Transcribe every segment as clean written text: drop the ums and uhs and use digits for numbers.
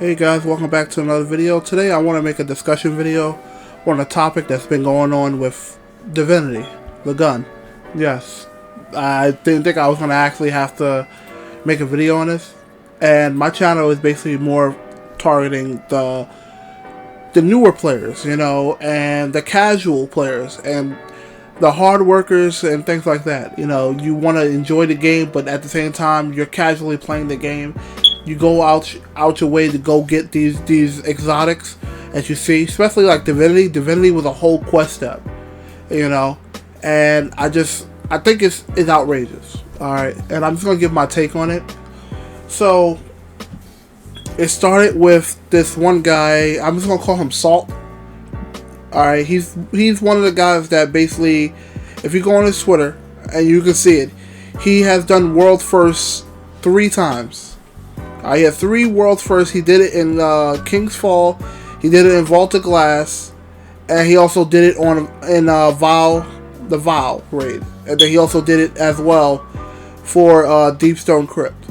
Hey guys, welcome back to another video. Today I want to make a discussion video on a topic that's been going on with Divinity, the gun. Yes, I didn't think I was going to actually have to make a video on this. And my channel is basically more targeting the newer players, and the casual players, and the hard workers and things like that. You want to enjoy the game, but at the same time, you're casually playing the game. You go out your way to go get these exotics, as you see, especially like Divinity. Divinity was a whole quest step, and I think it's outrageous. All right, and I'm just gonna give my take on it. So it started with this one guy. I'm just gonna call him Salt. All right, he's one of the guys that basically, if you go on his Twitter and you can see it, he has done world firsts 3 times. He had 3 world firsts. He did it in King's Fall, he did it in Vault of Glass, and he also did it in the Vow raid, and then he also did it as well for Deepstone Crypt.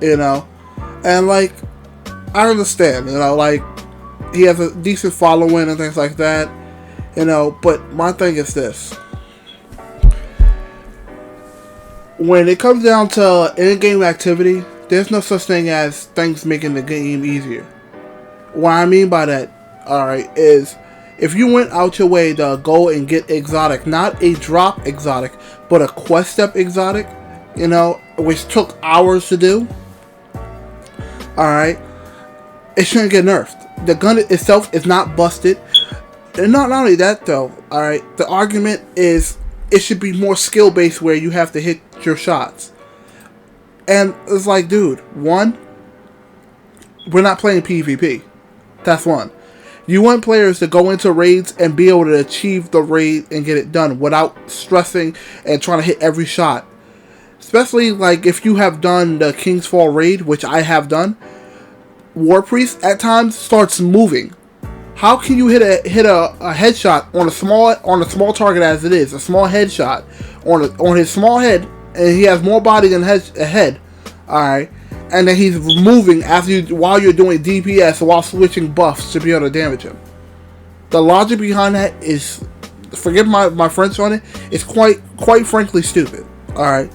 And like, I understand, like, he has a decent following and things like that, but my thing is this: when it comes down to in-game activity, there's no such thing as things making the game easier. What I mean by that, alright, is if you went out your way to go and get exotic, not a drop exotic, but a quest step exotic, which took hours to do, alright, it shouldn't get nerfed. The gun itself is not busted. And not only that though, alright, the argument is it should be more skill based where you have to hit your shots. And it's like, dude, one, we're not playing PvP. That's one. You want players to go into raids and be able to achieve the raid and get it done without stressing and trying to hit every shot. Especially like if you have done the King's Fall raid, which I have done, War Priest at times starts moving. How can you hit a headshot on a small target as it is, a small headshot on his small head? And he has more body than a head, alright, and then he's moving while you're doing DPS while switching buffs to be able to damage him. The logic behind that is, forgive my French on it, it's quite frankly stupid, alright.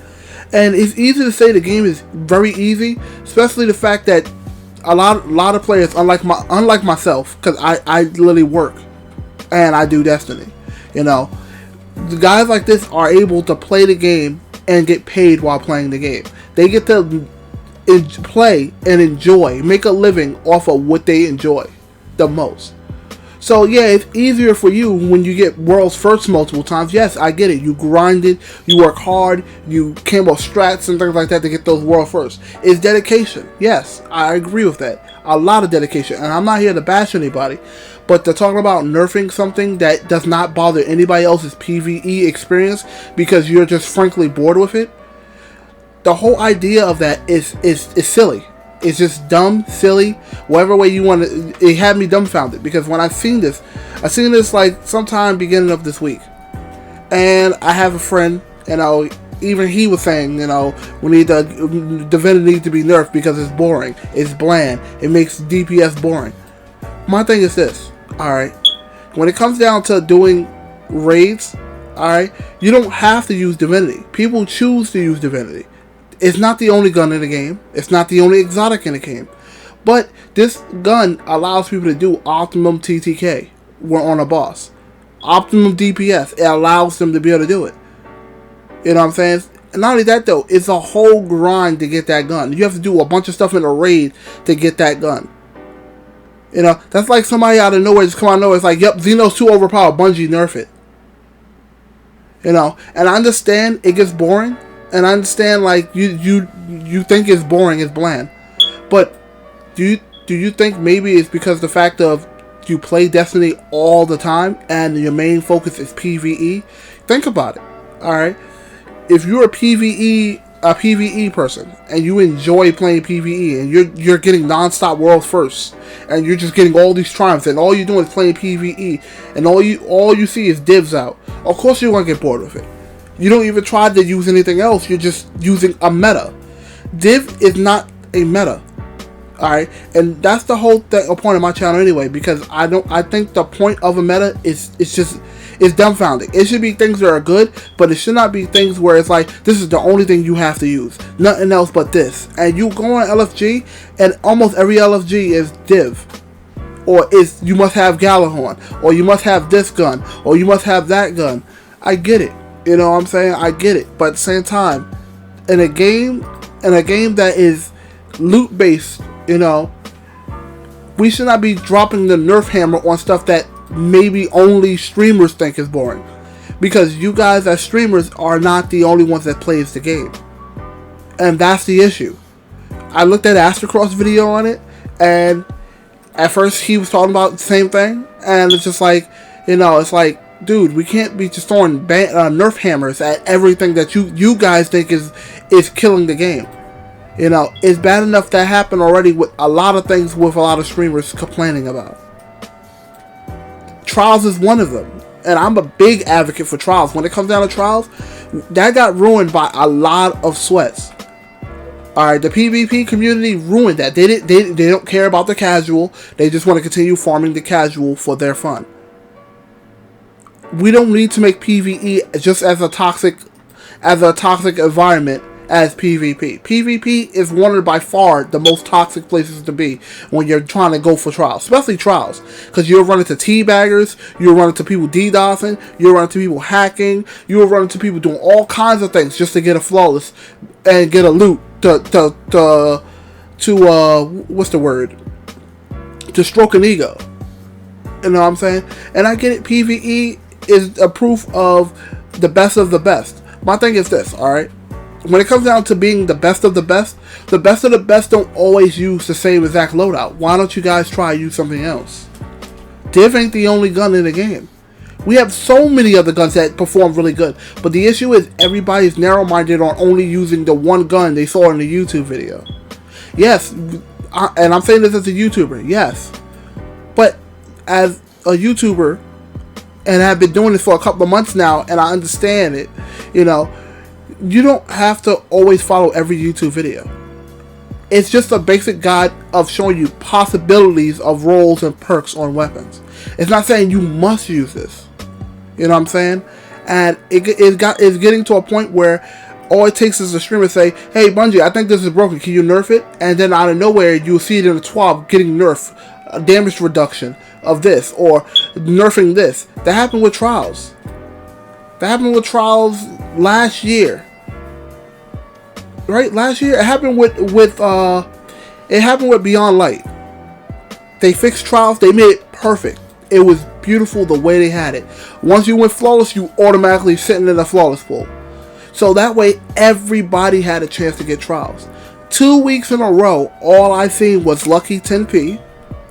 And it's easy to say the game is very easy, especially the fact that a lot of players, unlike myself, because I literally work and I do Destiny, the guys like this are able to play the game and get paid while playing the game. They get to play and enjoy, make a living off of what they enjoy the most. So yeah, it's easier for you when you get world's first multiple times. Yes, I get it. You grind it, you work hard, you camo strats and things like that to get those world firsts. It's dedication. Yes, I agree with that. A lot of dedication. And I'm not here to bash anybody, but to talk about nerfing something that does not bother anybody else's PvE experience because you're just frankly bored with it, the whole idea of that is silly. It's just dumb, silly, whatever way you want to. It had me dumbfounded because when I seen this like sometime beginning of this week, and I have a friend, even he was saying, we need the Divinity to be nerfed because it's boring, it's bland, it makes DPS boring. My thing is this, alright, when it comes down to doing raids, alright, you don't have to use Divinity. People choose to use Divinity. It's not the only gun in the game. It's not the only exotic in the game. But this gun allows people to do optimum TTK on a boss. Optimum DPS. It allows them to be able to do it. You know what I'm saying? And not only that though, it's a whole grind to get that gun. You have to do a bunch of stuff in a raid to get that gun. That's like somebody out of nowhere just come out of nowhere. It's like, yep, Xeno's too overpowered. Bungie, nerf it. And I understand it gets boring. And I understand, like, you think it's boring, it's bland. But do you think maybe it's because the fact of you play Destiny all the time and your main focus is PvE? Think about it. Alright? If you're a PvE person and you enjoy playing PvE and you're getting non-stop world firsts and you're just getting all these triumphs and all you're doing is playing PvE and all you see is divs out, of course you're gonna get bored with it. You don't even try to use anything else. You're just using a meta. Div is not a meta. All right, and that's the whole point of my channel anyway. Because I think the point of a meta is dumbfounding. It should be things that are good, but it should not be things where it's like this is the only thing you have to use, nothing else but this. And you go on LFG, and almost every LFG is Div, or is you must have Galahorn, or you must have this gun, or you must have that gun. I get it, you know what I'm saying? I get it, but at the same time, in a game that is loot based, you know, we should not be dropping the nerf hammer on stuff that maybe only streamers think is boring, because you guys as streamers are not the only ones that plays the game, and that's the issue. I looked at Astrocross video on it, and at first he was talking about the same thing, and it's just like, you know, it's like, dude, we can't be just throwing nerf hammers at everything that you guys think is killing the game. You know, it's bad enough that happened already with a lot of things, with a lot of streamers complaining about. Trials is one of them, and I'm a big advocate for Trials. When it comes down to Trials, that got ruined by a lot of sweats. Alright, the PvP community ruined that. They don't care about the casual. They just want to continue farming the casual for their fun. We don't need to make PvE just as a toxic environment as PvP. PvP is one of by far the most toxic places to be when you're trying to go for Trials, especially Trials, because you'll run into teabaggers, you'll run into people DDoSing, you'll run into people hacking, you'll run into people doing all kinds of things just to get a flawless and get a loot to what's the word? To stroke an ego. You know what I'm saying? And I get it, PvE is a proof of the best of the best. My thing is this, alright? When it comes down to being the best of the best don't always use the same exact loadout. Why don't you guys try use something else? Div ain't the only gun in the game. We have so many other guns that perform really good. But the issue is everybody's narrow-minded on only using the one gun they saw in the YouTube video. Yes, and I'm saying this as a YouTuber, yes. But as a YouTuber, and I've been doing this for a couple of months now, and I understand it, you know, you don't have to always follow every YouTube video. It's just a basic guide of showing you possibilities of roles and perks on weapons. It's not saying you must use this. You know what I'm saying? And it's getting to a point where all it takes is a streamer say, hey Bungie, I think this is broken, can you nerf it? And then out of nowhere you'll see it in the TWAB getting nerfed, damage reduction of this, or nerfing this. That happened with Trials. That happened with Trials last year. Right? Last year it happened with Beyond Light. They fixed Trials, they made it perfect. It was beautiful the way they had it. Once you went flawless, you automatically sitting in the flawless pool. So that way everybody had a chance to get Trials. 2 weeks in a row, all I seen was Lucky 10p,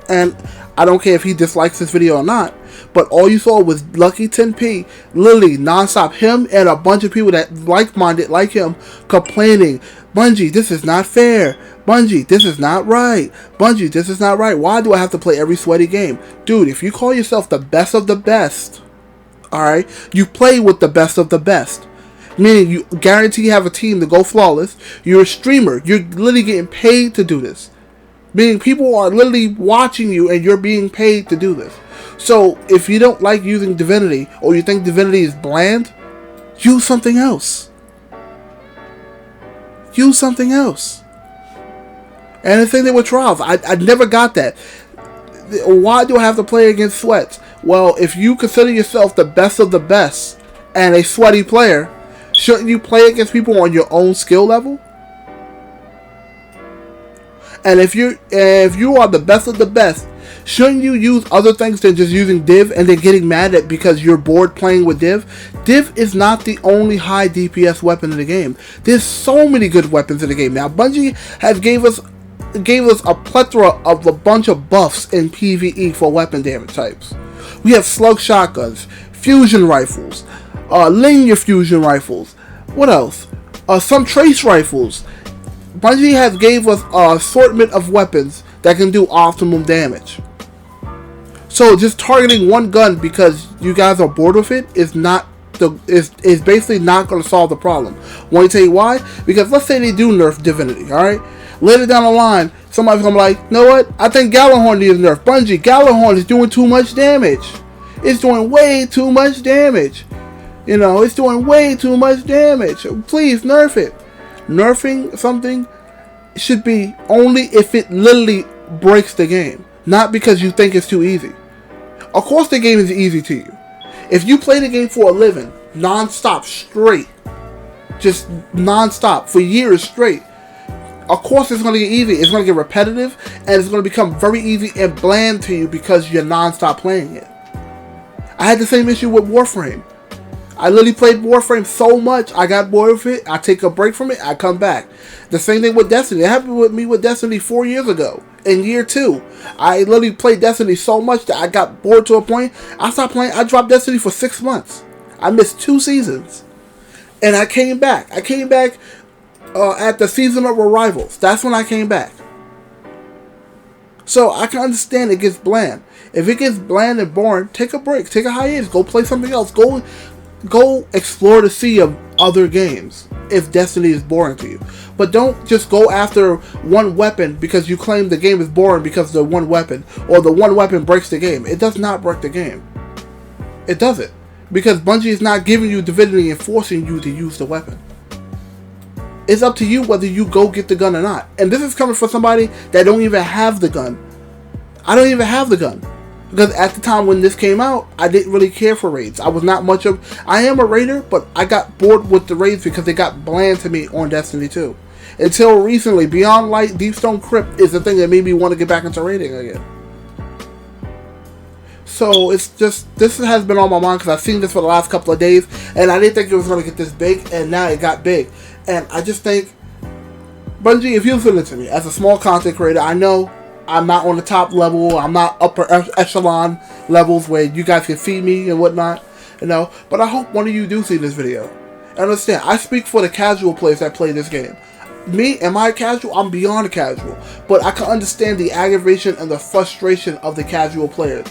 and I don't care if he dislikes this video or not, but all you saw was Lucky 10p, literally nonstop, him and a bunch of people that like-minded like him complaining, Bungie, this is not fair. Bungie, this is not right. Bungie, this is not right. Why do I have to play every sweaty game? Dude, if you call yourself the best of the best, alright, you play with the best of the best. Meaning you guarantee you have a team to go flawless. You're a streamer. You're literally getting paid to do this. Meaning people are literally watching you and you're being paid to do this. So if you don't like using Divinity, or you think Divinity is bland, use something else. Use something else. And the thing that with Trials, I never got that. Why do I have to play against sweats? Well, if you consider yourself the best of the best and a sweaty player, shouldn't you play against people on your own skill level? And if you are the best of the best, shouldn't you use other things than just using Div and then getting mad at because you're bored playing with Div? Div is not the only high DPS weapon in the game. There's so many good weapons in the game now. Bungie has gave us a plethora of a bunch of buffs in PvE for weapon damage types. We have slug shotguns, fusion rifles, linear fusion rifles. What else? Some trace rifles. Bungie has gave us an assortment of weapons that can do optimum damage. So just targeting one gun because you guys are bored with it is basically not going to solve the problem. Want to tell you why? Because let's say they do nerf Divinity, alright? Later down the line, Somebody's gonna be like, you know what? I think Gallahorn needs a nerf. Bungie, Gallahorn is doing too much damage. It's doing way too much damage. You know, it's doing way too much damage. Please nerf it. Nerfing something should be only if it literally breaks the game, not because you think it's too easy. Of course the game is easy to you. If you play the game for a living, non-stop, straight, just non-stop, for years straight, of course it's going to get easy. It's going to get repetitive, and it's going to become very easy and bland to you because you're non-stop playing it. I had the same issue with Warframe. I literally played Warframe so much, I got bored of it, I take a break from it, I come back. The same thing with Destiny. It happened with me with Destiny 4 years ago. In year 2, I literally played Destiny so much that I got bored to a point. I stopped playing. I dropped Destiny for 6 months. I missed 2 seasons. And I came back. I came back at the season of Arrivals. That's when I came back. So I can understand it gets bland. If it gets bland and boring, take a break. Take a hiatus. Go play something else. Go explore the sea of other games if Destiny is boring to you. But don't just go after one weapon because you claim the game is boring because of the one weapon, or the one weapon breaks the game. It does not break the game. It doesn't. Because Bungie is not giving you Divinity and forcing you to use the weapon. It's up to you whether you go get the gun or not. And this is coming from somebody that don't even have the gun. I don't even have the gun. Because at the time when this came out, I didn't really care for raids. I was not much of... I am a raider, but I got bored with the raids because they got bland to me on Destiny 2. Until recently, Beyond Light, Deepstone Crypt is the thing that made me want to get back into raiding again. So it's just... This has been on my mind because I've seen this for the last couple of days, and I didn't think it was going to get this big, and now it got big. And I just think... Bungie, if you're listening to me, as a small content creator, I know I'm not on the top level. I'm not upper echelon levels where you guys can see me and whatnot, you know. But I hope one of you do see this video. And understand, I speak for the casual players that play this game. Me, am I casual? I'm beyond casual. But I can understand the aggravation and the frustration of the casual players.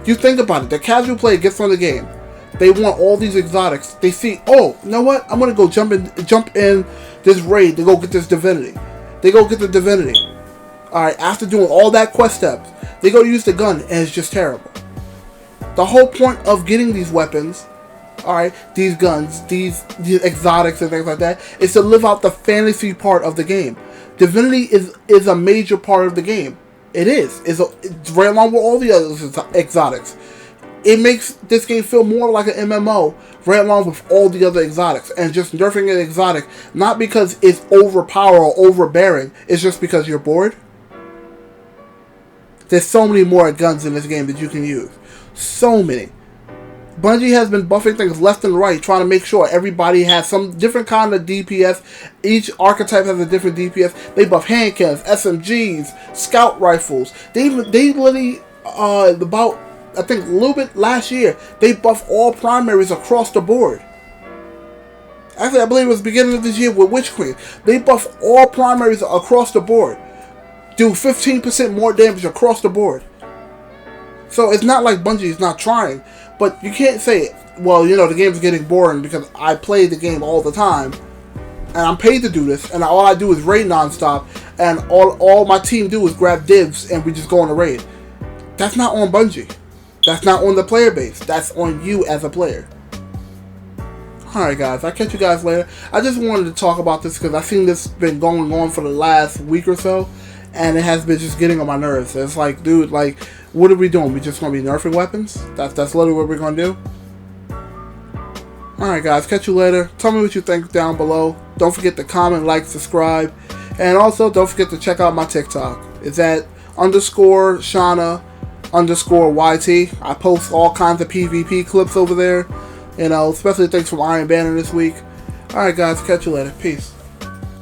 You think about it. The casual player gets on the game. They want all these exotics. They see, oh, you know what? I'm gonna go jump in this raid to go get this Divinity. They go get the Divinity. Alright, after doing all that quest steps, they go to use the gun, and it's just terrible. The whole point of getting these weapons, alright, these guns, these exotics and things like that, is to live out the fantasy part of the game. Divinity is a major part of the game. It is. It's right along with all the other exotics. It makes this game feel more like an MMO, right along with all the other exotics. And just nerfing an exotic, not because it's overpowered or overbearing, it's just because you're bored. There's so many more guns in this game that you can use. So many. Bungie has been buffing things left and right, trying to make sure everybody has some different kind of DPS. Each archetype has a different DPS. They buff hand cannons, SMGs, scout rifles. They literally, about, I think a little bit last year, they buffed all primaries across the board. Actually, I believe it was the beginning of this year with Witch Queen. They buffed all primaries across the board. Do 15% more damage across the board. So it's not like Bungie is not trying. But you can't say, well, you know, the game's getting boring because I play the game all the time. And I'm paid to do this. And all I do is raid nonstop. And all my team do is grab divs and we just go on a raid. That's not on Bungie. That's not on the player base. That's on you as a player. Alright guys, I'll catch you guys later. I just wanted to talk about this because I've seen this been going on for the last week or so. And it has been just getting on my nerves. It's like, dude, like, what are we doing? We just going to be nerfing weapons? That's literally what we're going to do? Alright guys, catch you later. Tell me what you think down below. Don't forget to comment, like, subscribe. And also, don't forget to check out my TikTok. It's at _Shauna _YT. I post all kinds of PvP clips over there. You know, especially things from Iron Banner this week. Alright guys, catch you later. Peace.